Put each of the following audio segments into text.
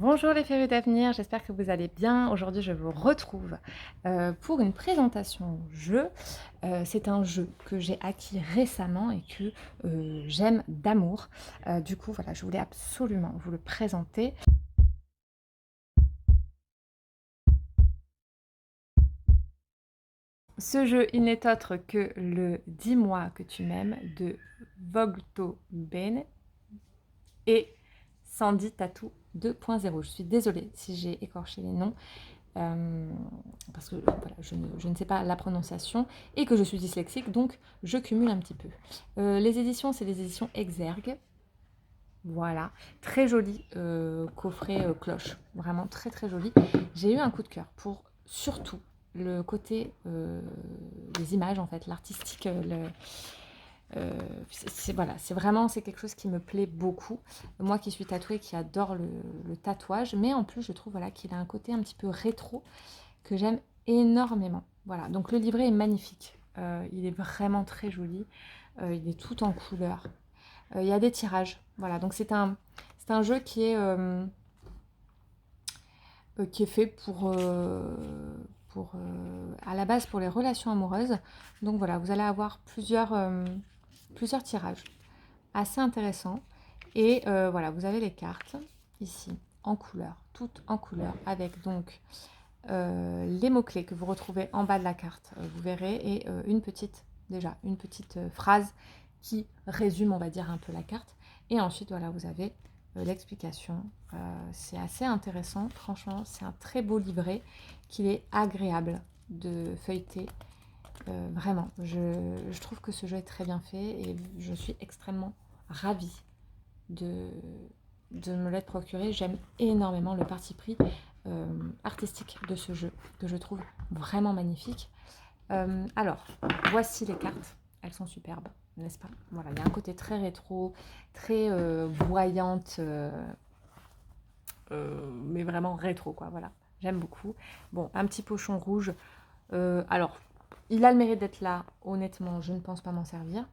Bonjour les férus d'avenir, j'espère que vous allez bien. Aujourd'hui, je vous retrouve pour une présentation jeu. C'est un jeu que j'ai acquis récemment et que j'aime d'amour. Du coup, voilà, je voulais absolument vous le présenter. Ce jeu, il n'est autre que le Dis-moi que tu m'aimes de Vogto Bene et Sandy Tattoo 2.0. Je suis désolée si j'ai écorché les noms. Parce que voilà, je ne sais pas la prononciation et que je suis dyslexique, donc je cumule un petit peu. Les éditions, c'est des éditions Exergue. Voilà, très joli coffret cloche, vraiment très très joli. J'ai eu un coup de cœur pour surtout le côté des images en fait, l'artistique, voilà, c'est quelque chose qui me plaît beaucoup. Moi qui suis tatouée, qui adore le tatouage, mais en plus je trouve voilà, qu'il a un côté un petit peu rétro que j'aime énormément. Voilà, donc le livret est magnifique. Il est vraiment très joli. Il est tout en couleur. Il y a des tirages. Voilà, donc c'est un jeu qui est fait à la base pour les relations amoureuses. Donc voilà, vous allez avoir plusieurs tirages assez intéressants. Et voilà, vous avez les cartes ici en couleur, toutes en couleur, avec donc les mots-clés que vous retrouvez en bas de la carte, vous verrez, et une petite phrase qui résume, on va dire, un peu la carte. Et ensuite, voilà, vous avez l'explication. C'est assez intéressant, franchement, c'est un très beau livret qu'il est agréable de feuilleter. Vraiment, je trouve que ce jeu est très bien fait et je suis extrêmement ravie de, de me l'être procuré. J'aime énormément le parti pris artistique de ce jeu, que je trouve vraiment magnifique. Alors, voici les cartes. Elles sont superbes, n'est-ce pas? Voilà, il y a un côté très rétro, très voyante, mais vraiment rétro, quoi. Voilà, j'aime beaucoup. Bon, un petit pochon rouge. Alors, il a le mérite d'être là. Honnêtement, je ne pense pas m'en servir.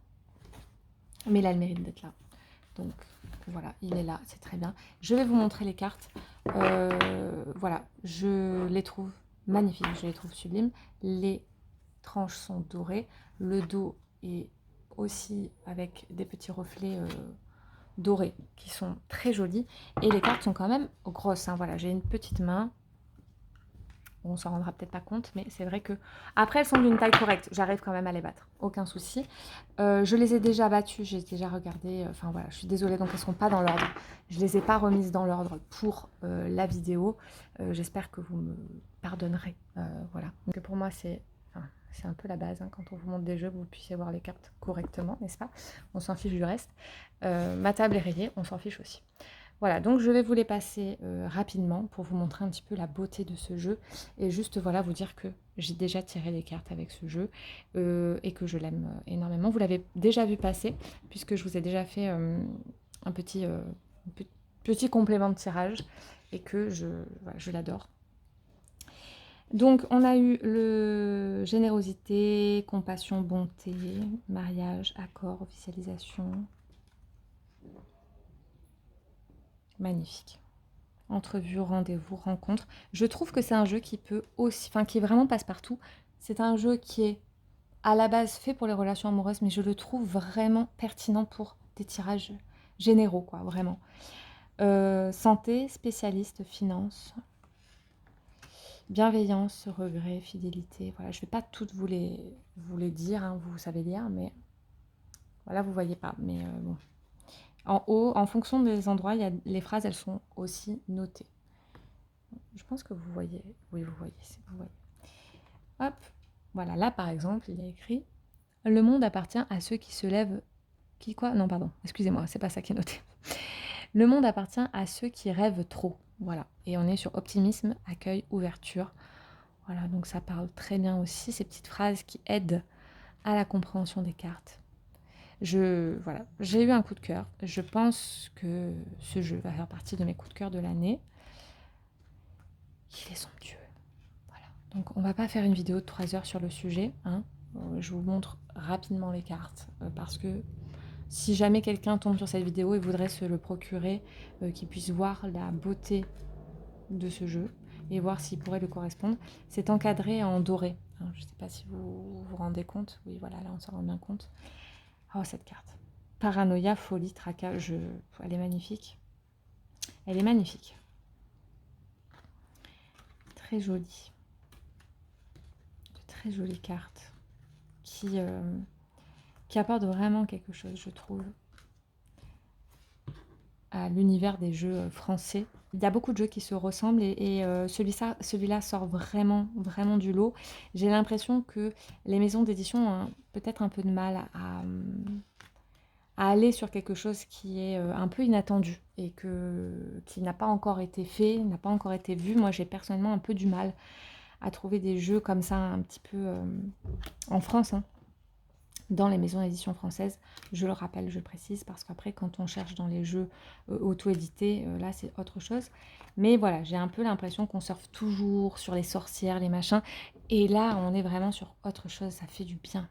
Mais il a le mérite d'être là. Donc voilà, il est là, c'est très bien. Je vais vous montrer les cartes. Voilà, je les trouve magnifiques, je les trouve sublimes. Les tranches sont dorées. Le dos est aussi avec des petits reflets dorés qui sont très jolis. Et les cartes sont quand même grosses, hein. Voilà, j'ai une petite main. On s'en rendra peut-être pas compte, mais c'est vrai que... Après, elles sont d'une taille correcte. J'arrive quand même à les battre. Aucun souci. Je les ai déjà battues. J'ai déjà regardé. Enfin, voilà, je suis désolée. Donc, elles ne sont pas dans l'ordre. Je ne les ai pas remises dans l'ordre pour la vidéo. J'espère que vous me pardonnerez. Voilà. Donc, pour moi, c'est un peu la base. Hein, quand on vous montre des jeux, que vous puissiez voir les cartes correctement, n'est-ce pas? On s'en fiche du reste. Ma table est rayée. On s'en fiche aussi. Voilà, donc je vais vous les passer rapidement pour vous montrer un petit peu la beauté de ce jeu et juste voilà vous dire que j'ai déjà tiré les cartes avec ce jeu et que je l'aime énormément. Vous l'avez déjà vu passer puisque je vous ai déjà fait un petit complément de tirage et que voilà, je l'adore. Donc on a eu le générosité, compassion, bonté, mariage, accord, officialisation. Magnifique. Entrevue, rendez-vous, rencontre. Je trouve que c'est un jeu qui peut aussi, enfin qui est vraiment passe-partout. C'est un jeu qui est à la base fait pour les relations amoureuses, mais je le trouve vraiment pertinent pour des tirages généraux, quoi, vraiment. Santé, spécialiste, finance, bienveillance, regret, fidélité. Voilà, je ne vais pas toutes vous les dire, hein, vous savez lire, mais voilà, vous voyez pas. Mais bon. En haut, en fonction des endroits, les phrases, elles sont aussi notées. Je pense que vous voyez. Oui, vous voyez, vous voyez. Hop, voilà, là par exemple, il y a écrit « Le monde appartient à ceux qui se lèvent... » Qui quoi? Non, pardon, excusez-moi, c'est pas ça qui est noté. « Le monde appartient à ceux qui rêvent trop. » Voilà, et on est sur optimisme, accueil, ouverture. Voilà, donc ça parle très bien aussi, ces petites phrases qui aident à la compréhension des cartes. Voilà, j'ai eu un coup de cœur. Je pense que ce jeu va faire partie de mes coups de cœur de l'année. Il est somptueux. Voilà. Donc on va pas faire une vidéo de 3 heures sur le sujet. Hein. Je vous montre rapidement les cartes parce que si jamais quelqu'un tombe sur cette vidéo et voudrait se le procurer, qu'il puisse voir la beauté de ce jeu et voir s'il pourrait lui correspondre. C'est encadré en doré. Alors, je ne sais pas si vous vous rendez compte. Oui, voilà, là on s'en rend bien compte. Oh, cette carte. Paranoïa, folie, tracas. Elle est magnifique. Elle est magnifique. Très jolie. De très jolies cartes qui apportent vraiment quelque chose, je trouve, à l'univers des jeux français. Il y a beaucoup de jeux qui se ressemblent et celui-là sort vraiment, vraiment du lot. J'ai l'impression que les maisons d'édition ont peut-être un peu de mal à aller sur quelque chose qui est un peu inattendu et qui n'a pas encore été fait, n'a pas encore été vu. Moi, j'ai personnellement un peu du mal à trouver des jeux comme ça un petit peu en France, hein, dans les maisons d'édition françaises. Je le rappelle, je le précise, parce qu'après, quand on cherche dans les jeux auto-édités, là, c'est autre chose. Mais voilà, j'ai un peu l'impression qu'on surfe toujours sur les sorcières, les machins. Et là, on est vraiment sur autre chose. Ça fait du bien.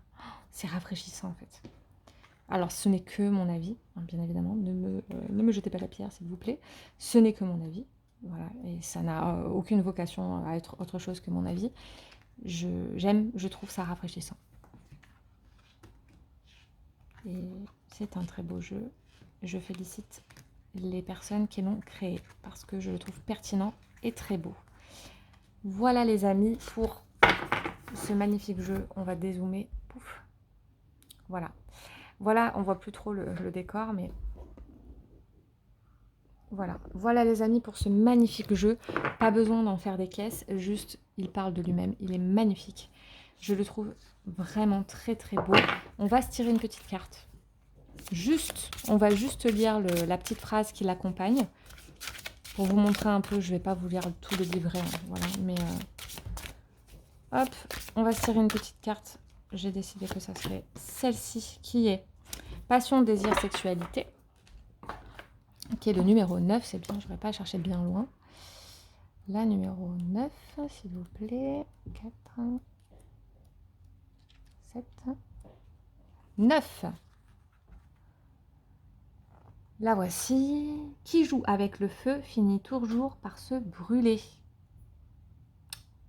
C'est rafraîchissant, en fait. Alors, ce n'est que mon avis, hein, bien évidemment. Ne me jetez pas la pierre, s'il vous plaît. Ce n'est que mon avis. Voilà. Et ça n'a aucune vocation à être autre chose que mon avis. Je trouve ça rafraîchissant. Et c'est un très beau jeu. Je félicite les personnes qui l'ont créé parce que je le trouve pertinent et très beau. Voilà les amis pour ce magnifique jeu. On va dézoomer. Pouf. Voilà. Voilà, on voit plus trop le décor, mais voilà. Voilà les amis pour ce magnifique jeu. Pas besoin d'en faire des caisses, juste il parle de lui-même. Il est magnifique. Je le trouve vraiment très très beau. On va se tirer une petite carte. On va juste lire la petite phrase qui l'accompagne. Pour vous montrer un peu, je ne vais pas vous lire tout le livret, hein, voilà, mais hop, on va se tirer une petite carte. J'ai décidé que ça serait celle-ci, qui est Passion, désir, sexualité, qui est le numéro 9, c'est bien, je ne vais pas chercher bien loin. La numéro 9, s'il vous plaît, 4, 7, 9. La voici. Qui joue avec le feu finit toujours par se brûler.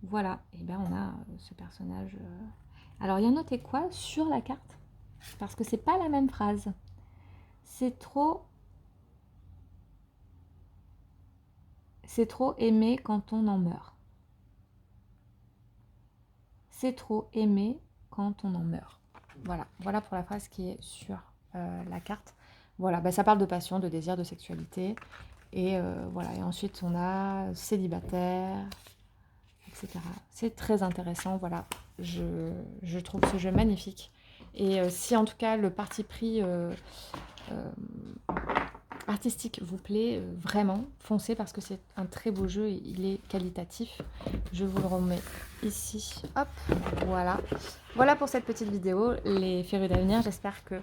Voilà, et bien on a ce personnage. Alors il y a noté quoi sur la carte? Parce que c'est pas la même phrase. C'est trop aimé quand on en meurt. C'est trop aimé quand on en meurt. Voilà, voilà pour la phrase qui est sur la carte. Voilà, ben ça parle de passion, de désir, de sexualité. Et voilà, et ensuite on a célibataire, etc. C'est très intéressant, voilà. Je trouve ce jeu magnifique. Et si en tout cas le parti pris artistique vous plaît, vraiment, foncez parce que c'est un très beau jeu et il est qualitatif. Je vous le remets ici. Hop, voilà. Voilà pour cette petite vidéo, les férus d'avenir. J'espère que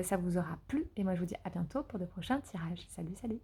ça vous aura plu. Et moi, je vous dis à bientôt pour de prochains tirages. Salut, salut!